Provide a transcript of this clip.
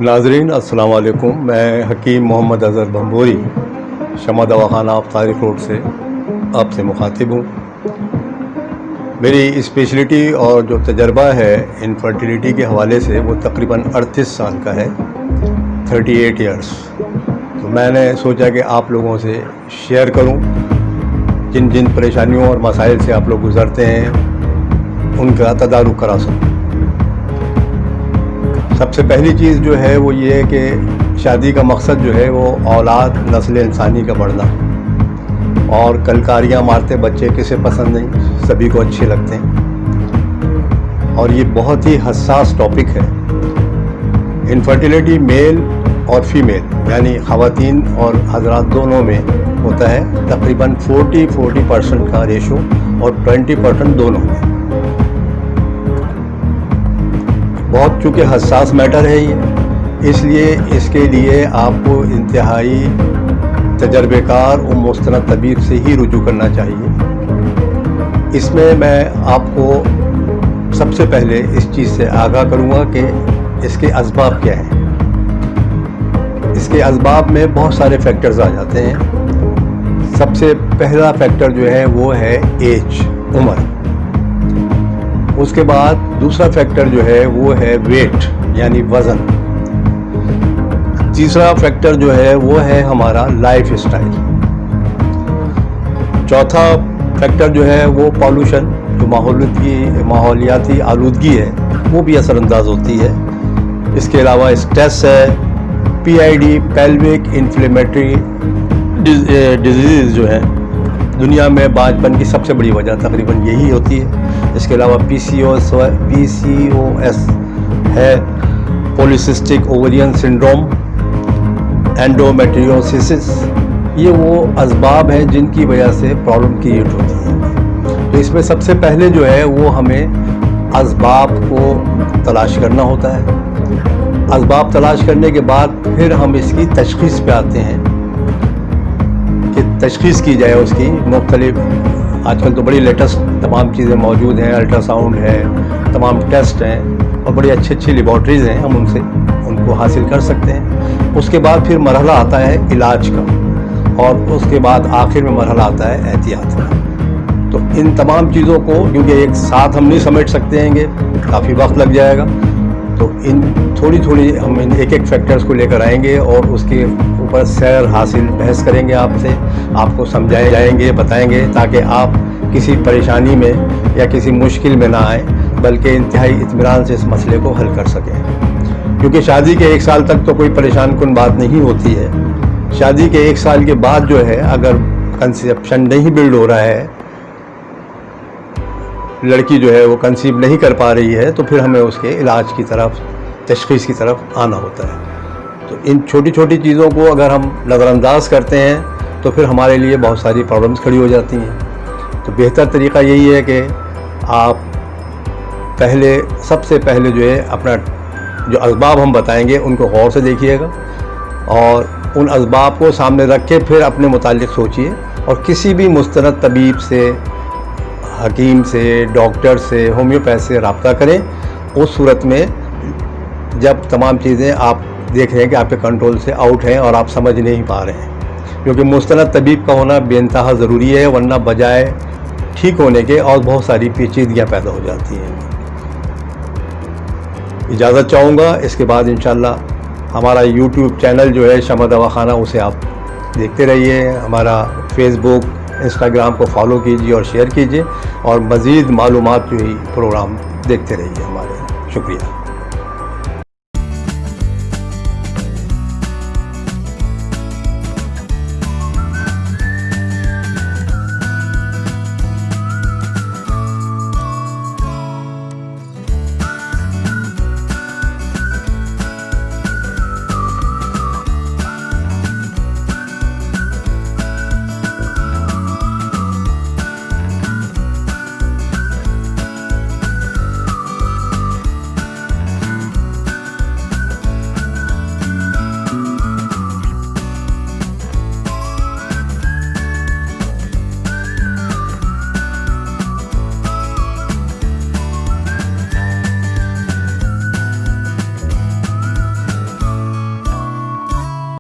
ناظرین السلام علیکم، میں حکیم محمد اظہر بھمبوری شمع دواخانہ طارق روڈ سے آپ سے مخاطب ہوں۔ میری اسپیشلٹی اور جو تجربہ ہے انفرٹیلیٹی کے حوالے سے وہ تقریباً 38 سال کا ہے، 38 ایئرس۔ تو میں نے سوچا کہ آپ لوگوں سے شیئر کروں، جن جن پریشانیوں اور مسائل سے آپ لوگ گزرتے ہیں ان کا تدارک کرا سکوں۔ سب سے پہلی چیز جو ہے وہ یہ ہے کہ شادی کا مقصد جو ہے وہ اولاد نسل انسانی کا بڑھنا، اور کلکاریاں مارتے بچے کسے پسند نہیں، سبھی کو اچھے لگتے ہیں، اور یہ بہت ہی حساس ٹاپک ہے۔ انفرٹیلیٹی میل اور فیمیل یعنی خواتین اور حضرات دونوں میں ہوتا ہے، تقریباً 40% کا ریشو اور 20% دونوں میں۔ بہت چونکہ حساس میٹر ہے یہ، اس لیے اس کے لیے آپ کو انتہائی تجربے کار و مستند طبیب سے ہی رجوع کرنا چاہیے۔ اس میں آپ کو سب سے پہلے اس چیز سے آگاہ کروں گا کہ اس کے اسباب کیا ہیں۔ اس کے اسباب میں بہت سارے فیکٹرز آ جاتے ہیں۔ سب سے پہلا فیکٹر جو ہے وہ ہے ایج، عمر۔ اس کے بعد دوسرا فیکٹر جو ہے وہ ہے ویٹ یعنی وزن۔ تیسرا فیکٹر جو ہے وہ ہے ہمارا لائف اسٹائل۔ چوتھا فیکٹر جو ہے وہ پالوشن، جو ماحولیاتی آلودگی ہے وہ بھی اثر انداز ہوتی ہے۔ اس کے علاوہ اسٹریس ہے، PID پیلوک انفلیمیٹری ڈیزیز جو ہے دنیا میں بانجھپن کی سب سے بڑی وجہ تقریباً یہی ہوتی ہے۔ اس کے علاوہ PCOS ہے، پولیسسٹک اوورین سنڈروم، اینڈومیٹریوسس، یہ وہ اسباب ہیں جن کی وجہ سے پرابلم کریٹ ہوتی ہے۔ تو اس میں سب سے پہلے جو ہے وہ ہمیں اسباب کو تلاش کرنا ہوتا ہے۔ اسباب تلاش کرنے کے بعد پھر ہم اس کی تشخیص پہ آتے ہیں کہ تشخیص کی جائے اس کی مختلف۔ آج کل تو بڑی لیٹسٹ تمام چیزیں موجود ہیں، الٹرا ساؤنڈ ہے، تمام ٹیسٹ ہیں، اور بڑی اچھی لیبارٹریز ہیں، ہم ان کو حاصل کر سکتے ہیں۔ اس کے بعد پھر مرحلہ آتا ہے علاج کا، اور اس کے بعد آخر میں مرحلہ آتا ہے احتیاط کا۔ تو ان تمام چیزوں کو کیونکہ ایک ساتھ ہم نہیں سمیٹ سکتے ہیں، کافی وقت لگ جائے گا، تو ان تھوڑی ہم ایک فیکٹرز کو لے کر آئیں گے اور اس کے اوپر سیر حاصل بحث کریں گے آپ سے، آپ کو سمجھائے جائیں گے، بتائیں گے، تاکہ آپ کسی پریشانی میں یا کسی مشکل میں نہ آئیں، بلکہ انتہائی اطمینان سے اس مسئلے کو حل کر سکیں۔ کیونکہ شادی کے 1 سال تک تو کوئی پریشان کن بات نہیں ہوتی ہے۔ شادی کے 1 سال کے بعد جو ہے اگر کنسیپشن نہیں بلڈ ہو رہا ہے، لڑکی جو ہے وہ کنسیو نہیں کر پا رہی ہے، تو پھر ہمیں اس کے علاج کی طرف، تشخیص کی طرف آنا ہوتا ہے۔ تو ان چھوٹی چھوٹی چیزوں کو اگر ہم نظر انداز کرتے ہیں تو پھر ہمارے لیے بہت ساری پرابلمز کھڑی ہو جاتی ہیں۔ تو بہتر طریقہ یہی ہے کہ آپ سب سے پہلے جو ہے اپنا جو اسباب ہم بتائیں گے ان کو غور سے دیکھیے گا، اور ان اسباب کو سامنے رکھ کے پھر اپنے متعلق سوچیے، اور کسی بھی مستند طبیب سے، حکیم سے، ڈاکٹر سے، ہومیوپیتھ سے رابطہ کریں۔ اس صورت میں جب تمام چیزیں آپ دیکھ رہے ہیں کہ آپ کے کنٹرول سے آؤٹ ہیں اور آپ سمجھ نہیں پا رہے ہیں، کیونکہ مستند طبیب کا ہونا بے انتہا ضروری ہے، ورنہ بجائے ٹھیک ہونے کے اور بہت ساری پیچیدگیاں پیدا ہو جاتی ہیں۔ اجازت چاہوں گا، اس کے بعد انشاءاللہ ہمارا YouTube چینل جو ہے شمع دواخانہ، اسے آپ دیکھتے رہیے، ہمارا فیس بک، انسٹاگرام کو فالو کیجیے اور شیئر کیجیے، اور مزید معلومات جو ہی پروگرام دیکھتے رہیے ہمارے۔ شکریہ۔